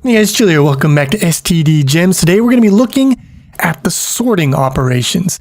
Hey guys, Chili here. Welcome back to STD Gems. Today we're going to be looking at the sorting operations.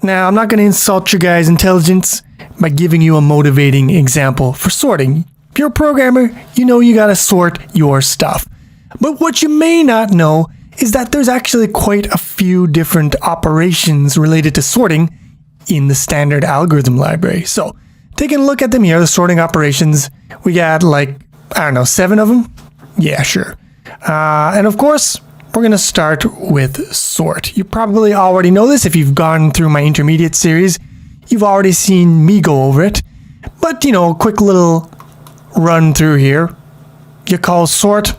Now, I'm not going to insult your guys' intelligence by giving you a motivating example for sorting. If you're a programmer, you know you got to sort your stuff. But what you may not know is that there's actually quite a few different operations related to sorting in the standard algorithm library. So, taking a look at them here, the sorting operations, we got 7 of them? Yeah, sure. And of course, we're going to start with sort. You probably already know this if you've gone through my intermediate series. You've already seen me go over it. But, a quick little run through here. You call sort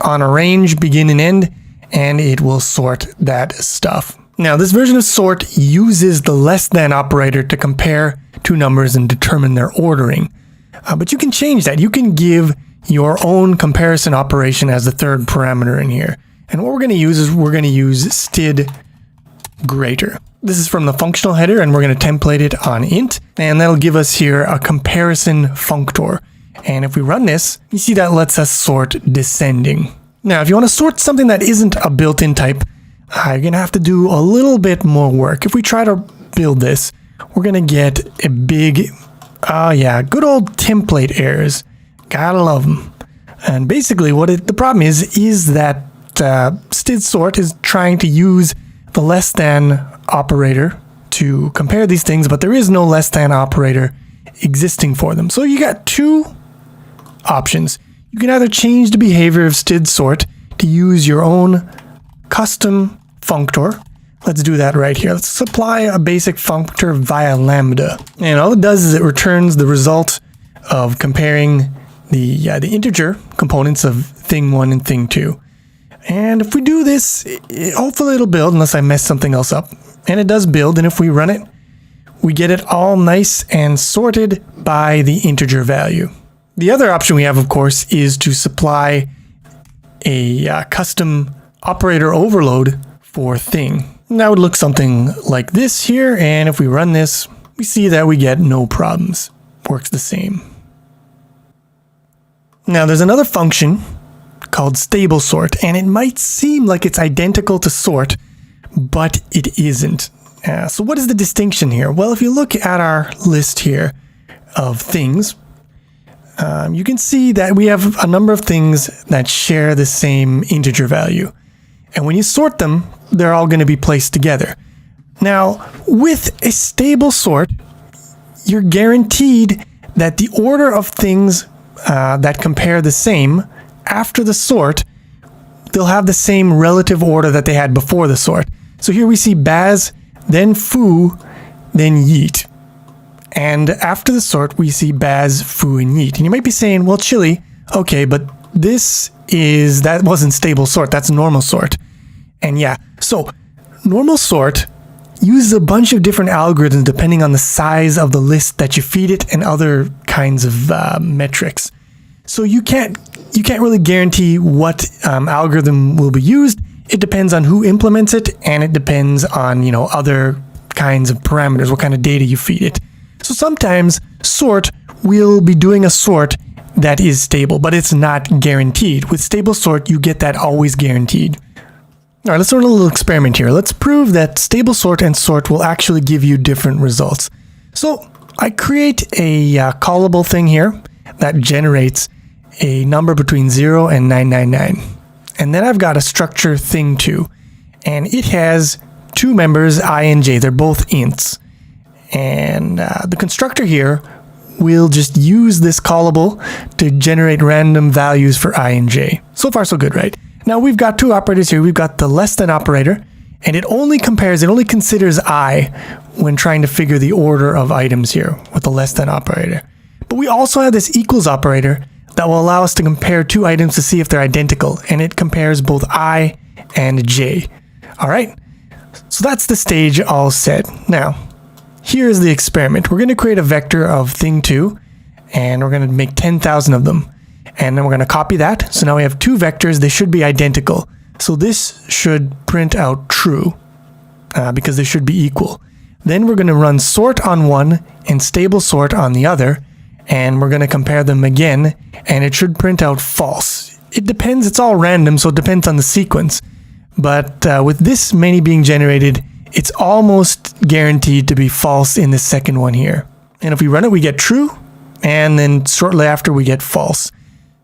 on a range, begin and end, and it will sort that stuff. Now, this version of sort uses the less than operator to compare two numbers and determine their ordering. But you can change that. You can give your own comparison operation as the third parameter in here. And what we're going to use is we're going to use STD greater. This is from the functional header, and we're going to template it on int, and that'll give us here a comparison functor. And if we run this, you see that lets us sort descending. Now, if you want to sort something that isn't a built-in type, you're going to have to do a little bit more work. If we try to build this, we're going to get a big, good old template errors. Gotta love them. And basically the problem is that STD sort is trying to use the less than operator to compare these things, but there is no less than operator existing for them. So you got two options. You can either change the behavior of STD sort to use your own custom functor. Let's do that right here. Let's supply a basic functor via lambda. And all it does is it returns the result of comparing the integer components of thing 1 and thing 2. And if we do this, hopefully it'll build unless I mess something else up. And it does build, and if we run it, we get it all nice and sorted by the integer value. The other option we have, of course, is to supply a custom operator overload for thing. And that would look something like this here, and if we run this, we see that we get no problems. Works the same. Now, there's another function called stable sort, and it might seem like it's identical to sort, but it isn't. So what is the distinction here? Well, if you look at our list here of things, you can see that we have a number of things that share the same integer value. And when you sort them, they're all going to be placed together. Now, with a stable sort, you're guaranteed that the order of things that compare the same after the sort, they'll have the same relative order that they had before the sort. So here we see Baz, then Foo, then Yeet. And after the sort, we see Baz, Foo, and Yeet. And you might be saying, well, Chili, okay, but that wasn't stable sort, that's normal sort. And yeah, so normal sort uses a bunch of different algorithms depending on the size of the list that you feed it and other kinds of metrics. So you can't really guarantee what algorithm will be used. It depends on who implements it, and it depends on other kinds of parameters, what kind of data you feed it. So sometimes sort will be doing a sort that is stable, but it's not guaranteed. With stable sort, you get that always guaranteed. All right, let's run a little experiment here. Let's prove that stable sort and sort will actually give you different results. So I create a callable thing here that generates a number between 0 and 999. And then I've got a structure thing 2, and it has two members, I and j. They're both ints. And the constructor here will just use this callable to generate random values for I and j. So far, so good, right? Now we've got two operators here. We've got the less than operator, and it only considers I when trying to figure the order of items here with the less than operator. But we also have this equals operator that will allow us to compare two items to see if they're identical, and it compares both I and j. All right, so that's the stage all set. Now, here's the experiment. We're going to create a vector of thing 2, and we're going to make 10,000 of them. And then we're going to copy that. So now we have two vectors. They should be identical. So this should print out true because they should be equal. Then we're going to run sort on one and stable sort on the other. And we're going to compare them again. And it should print out false. it depends. It's all random, so it depends on the sequence. But with this many being generated, it's almost guaranteed to be false in the second one here. And if we run it, we get true, and then shortly after we get false.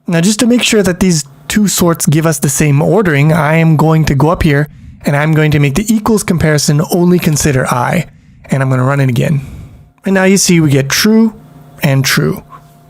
Now, just to make sure that these two sorts give us the same ordering, I am going to go up here, and I'm going to make the equals comparison only consider I, and I'm going to run it again. And now you see we get true and true.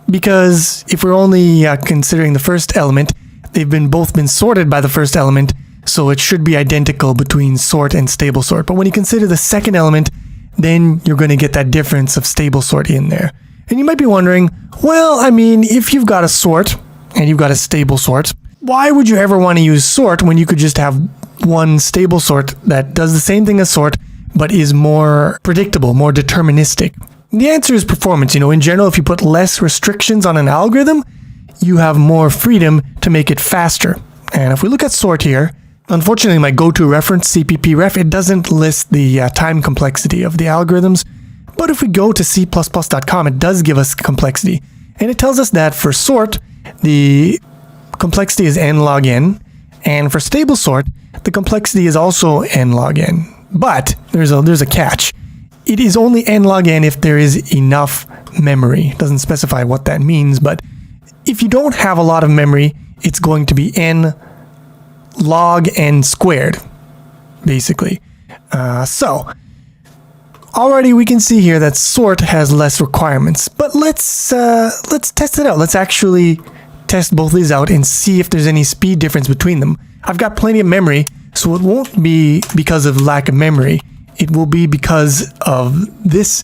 Because if we're only considering the first element, they've both been sorted by the first element, so it should be identical between sort and stable sort. But when you consider the second element, then you're going to get that difference of stable sort in there. And you might be wondering, well, I mean, if you've got a sort and you've got a stable sort, why would you ever want to use sort when you could just have one stable sort that does the same thing as sort, but is more predictable, more deterministic? The answer is performance. In general, if you put less restrictions on an algorithm, you have more freedom to make it faster. And if we look at sort here, unfortunately, my go-to reference, CPP-ref, it doesn't list the time complexity of the algorithms. But if we go to c++.com, it does give us complexity. And it tells us that for sort, the complexity is n log n. And for stable sort, the complexity is also n log n. But there's a catch. It is only n log n if there is enough memory. It doesn't specify what that means, but if you don't have a lot of memory, it's going to be n log n squared, basically. So already we can see here that sort has less requirements, but let's test it out. Let's actually test both these out and see if there's any speed difference between them. I've got plenty of memory, so it won't be because of lack of memory. It will be because of this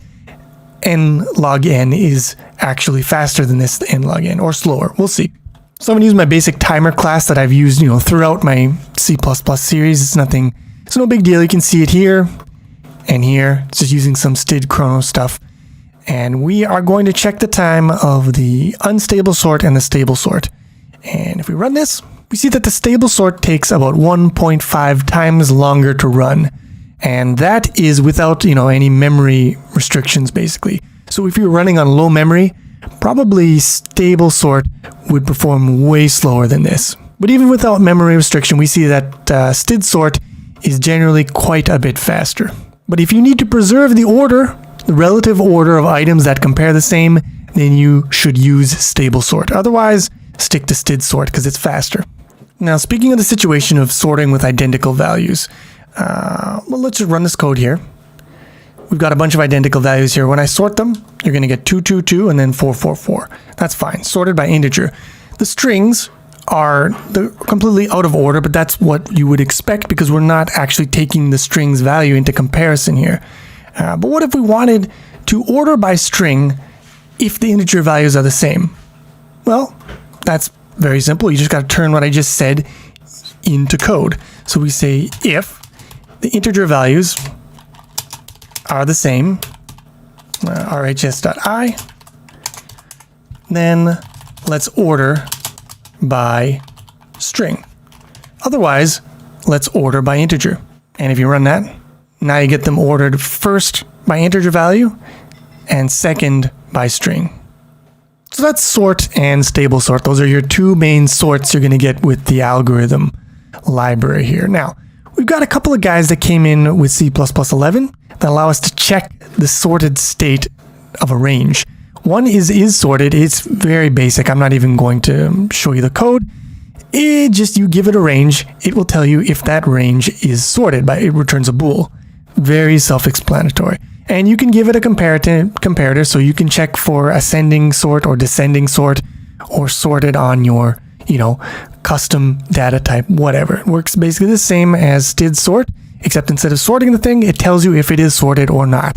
n log n is actually faster than this n log n, or slower. We'll see. So I'm going to use my basic timer class that I've used, throughout my C++ series. It's no big deal. You can see it here and here. It's just using some STD chrono stuff. And we are going to check the time of the unstable sort and the stable sort. And if we run this, we see that the stable sort takes about 1.5 times longer to run. And that is without, any memory restrictions, basically. So if you're running on low memory, probably stable sort would perform way slower than this. But even without memory restriction, we see that std sort is generally quite a bit faster. But if you need to preserve the order, the relative order of items that compare the same, then you should use stable sort. Otherwise, stick to std sort because it's faster. Now, speaking of the situation of sorting with identical values, let's just run this code here. We've got a bunch of identical values here. When I sort them, you're going to get 2, 2, 2, and then 4, 4, 4. That's fine. Sorted by integer. The strings they're completely out of order, but that's what you would expect because we're not actually taking the string's value into comparison here. But what if we wanted to order by string if the integer values are the same? Well, that's very simple. You just got to turn what I just said into code. So we say if the integer values are the same, rhs.I, then let's order by string. Otherwise, let's order by integer. And if you run that, now you get them ordered first by integer value and second by string. So that's sort and stable sort. Those are your two main sorts you're going to get with the algorithm library here. Now, we've got a couple of guys that came in with C++11 that allow us to check the sorted state of a range. One is sorted. It's very basic. I'm not even going to show you the code. You give it a range. It will tell you if that range is sorted. It returns a bool. Very self-explanatory. And you can give it a comparator, so you can check for ascending sort or descending sort or sorted on your, custom data type, whatever. It works basically the same as std sort, except instead of sorting the thing, it tells you if it is sorted or not.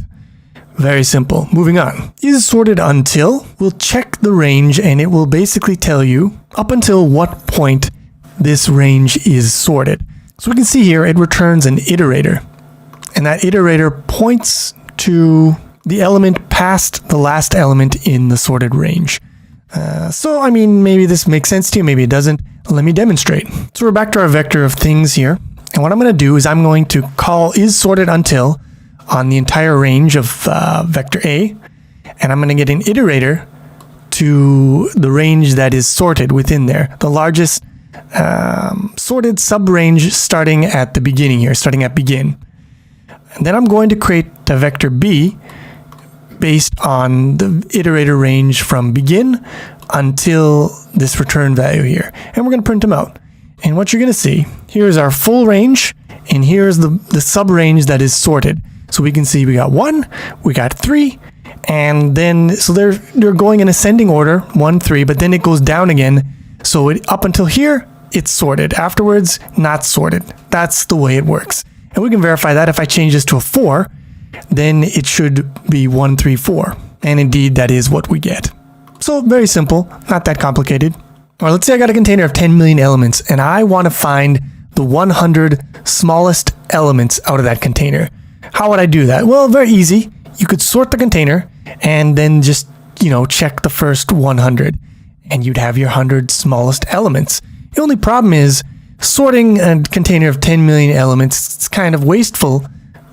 Very simple. Moving on. Is sorted until? We'll check the range and it will basically tell you up until what point this range is sorted. So we can see here it returns an iterator. And that iterator points to the element past the last element in the sorted range. Maybe this makes sense to you, maybe it doesn't. Let me demonstrate. So we're back to our vector of things here. And what I'm going to do is I'm going to call isSortedUntil on the entire range of vector A. And I'm going to get an iterator to the range that is sorted within there. The largest sorted subrange starting at the beginning here, starting at begin. And then I'm going to create a vector b based on the iterator range from begin until this return value here. And we're going to print them out. And what you're going to see, here's our full range, and here's the subrange that is sorted. So we can see we got 1, we got 3, and then, so they're going in ascending order, 1, 3, but then it goes down again. So up until here, it's sorted. Afterwards, not sorted. That's the way it works. And we can verify that if I change this to a 4, then it should be 1, 3, 4. And indeed, that is what we get. So very simple, not that complicated. Or let's say I got a container of 10 million elements, and I want to find the 100 smallest elements out of that container. How would I do that? Well, very easy. You could sort the container and then just, check the first 100, and you'd have your 100 smallest elements. The only problem is sorting a container of 10 million elements, it's kind of wasteful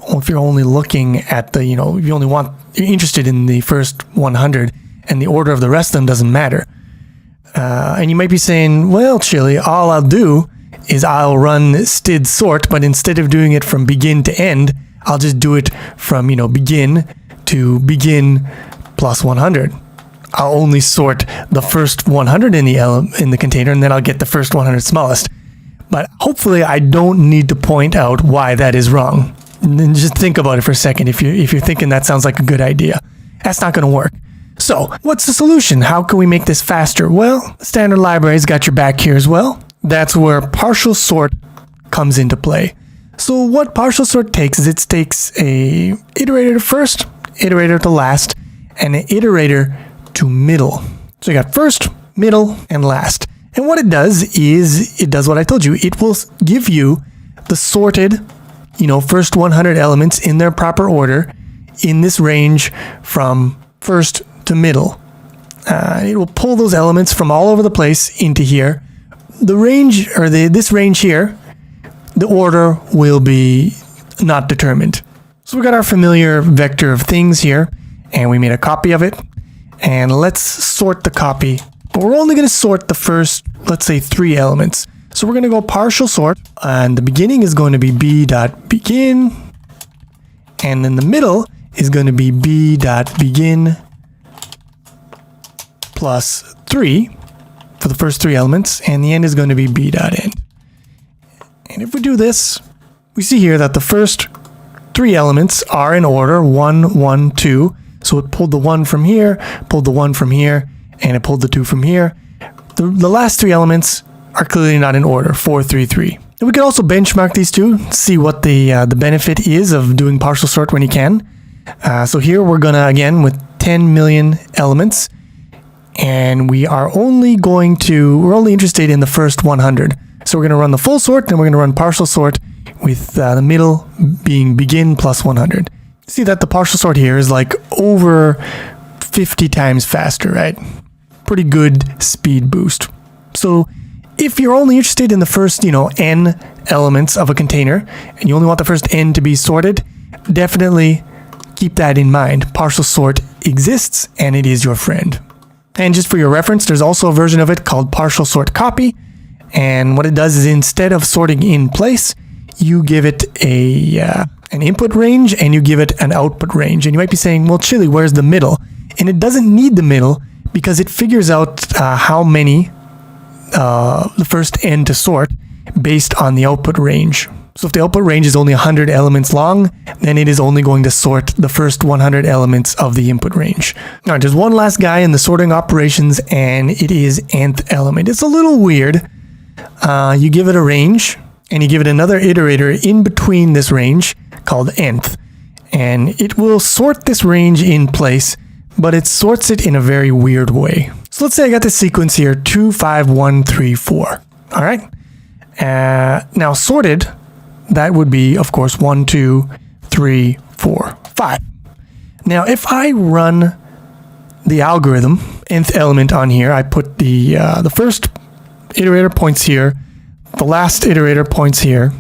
if you're only looking at the, you're interested in the first 100, and the order of the rest of them doesn't matter. And you might be saying, well, Chili, all I'll do is I'll run std sort, but instead of doing it from begin to end, I'll just do it from, begin to begin plus 100. I'll only sort the first 100 in the container, and then I'll get the first 100 smallest. But hopefully I don't need to point out why that is wrong. And then just think about it for a second if you're thinking that sounds like a good idea. That's not going to work. So, what's the solution? How can we make this faster? Well, standard library's got your back here as well. That's where partial sort comes into play. So what partial sort takes is it takes a iterator to first, iterator to last, and an iterator to middle. So you got first, middle, and last. And what it does is, it does what I told you. It will give you the sorted, first 100 elements in their proper order in this range from first to middle. It will pull those elements from all over the place into here. The range, or this range here, the order will be not determined. So we got our familiar vector of things here, and we made a copy of it. And let's sort the copy. But we're only going to sort the first, let's say, 3 elements. So we're going to go partial sort, and the beginning is going to be b.begin, and then the middle is going to be b.begin plus 3 for the first 3 elements, and the end is going to be b.end. And if we do this, we see here that the first 3 elements are in order, 1, 1, 2. So it pulled the 1 from here, pulled the 1 from here, and it pulled the 2 from here. The last 3 elements are clearly not in order, 4, 3, 3. And we can also benchmark these two, see what the benefit is of doing partial sort when you can. So here we're going to, again, with 10 million elements, and we're only interested in the first 100. So we're going to run the full sort, and we're going to run partial sort with the middle being begin plus 100. See that the partial sort here is like over 50 times faster, right? Pretty good speed boost. So if you're only interested in the first, n elements of a container, and you only want the first n to be sorted, definitely keep that in mind. Partial sort exists, and it is your friend. And just for your reference, there's also a version of it called partial sort copy. And what it does is instead of sorting in place, you give it an input range and you give it an output range. And you might be saying, well, Chili, where's the middle? And it doesn't need the middle because it figures out how many the first n to sort based on the output range. So if the output range is only 100 elements long, then it is only going to sort the first 100 elements of the input range. Now, there's one last guy in the sorting operations, and it is nth element. It's a little weird. You give it a range, and you give it another iterator in between this range called nth. And it will sort this range in place, but it sorts it in a very weird way. So let's say I got this sequence here, 2, 5, 1, 3, 4. All right. Now sorted, that would be, of course, 1, 2, 3, 4, 5. Now, if I run the algorithm, nth element on here, I put the first iterator points here, the last iterator points here,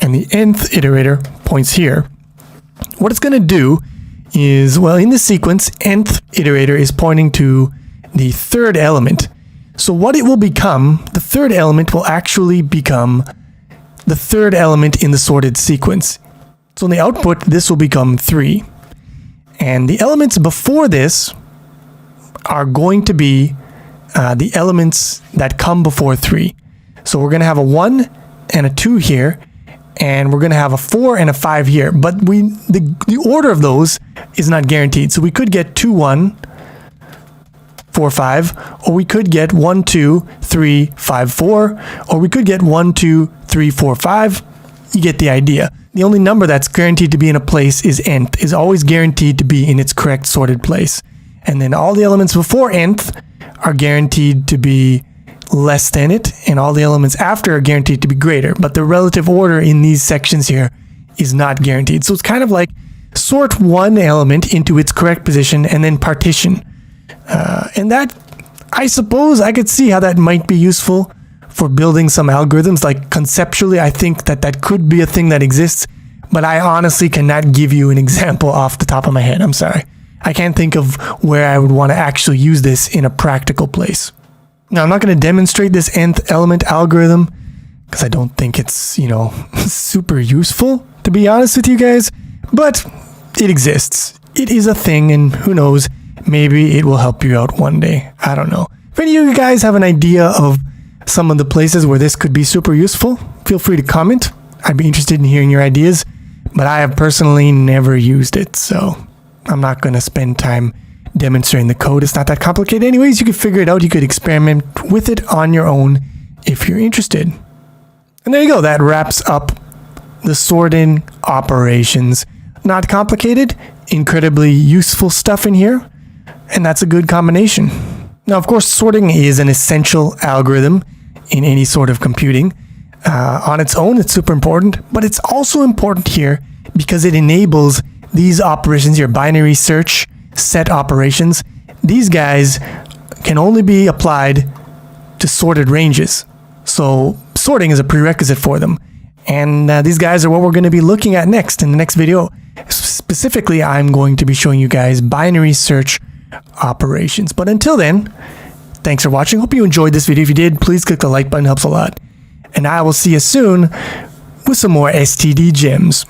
and the nth iterator points here. What it's going to do is, well, in this sequence, nth iterator is pointing to the third element. So what it will become, the third element will actually become the third element in the sorted sequence. So in the output, this will become 3. And the elements before this are going to be the elements that come before 3. So we're going to have a 1 and a 2 here, and we're going to have a 4 and a 5 here. But the order of those is not guaranteed. So we could get 2, 1, 4, 5, or we could get 1, 2, 3, 5, 4, or we could get 1, 2, 3, 4, 5. You get the idea. The only number that's guaranteed to be in a place is nth, is always guaranteed to be in its correct sorted place. And then all the elements before nth are guaranteed to be less than it, and all the elements after are guaranteed to be greater. But the relative order in these sections here is not guaranteed. So it's kind of like sort one element into its correct position and then partition. And that, I suppose, I could see how that might be useful for building some algorithms. Like conceptually, I think that could be a thing that exists, but I honestly cannot give you an example off the top of my head. I'm sorry. I can't think of where I would want to actually use this in a practical place. Now, I'm not going to demonstrate this nth element algorithm because I don't think it's, super useful, to be honest with you guys, but it exists. It is a thing, and who knows, maybe it will help you out one day. I don't know. If any of you guys have an idea of some of the places where this could be super useful, feel free to comment. I'd be interested in hearing your ideas, but I have personally never used it, so I'm not going to spend time demonstrating the code. It's not that complicated. Anyways, you could figure it out. You could experiment with it on your own if you're interested. And there you go. That wraps up the sorting operations. Not complicated, incredibly useful stuff in here, and that's a good combination. Now, of course, sorting is an essential algorithm in any sort of computing. On its own, it's super important, but it's also important here because it enables these operations, your binary search set operations. These guys can only be applied to sorted ranges. So sorting is a prerequisite for them. And these guys are what we're going to be looking at next in the next video. Specifically, I'm going to be showing you guys binary search operations. But until then, thanks for watching. Hope you enjoyed this video. If you did, please click the like button, helps a lot. And I will see you soon with some more STD Gems.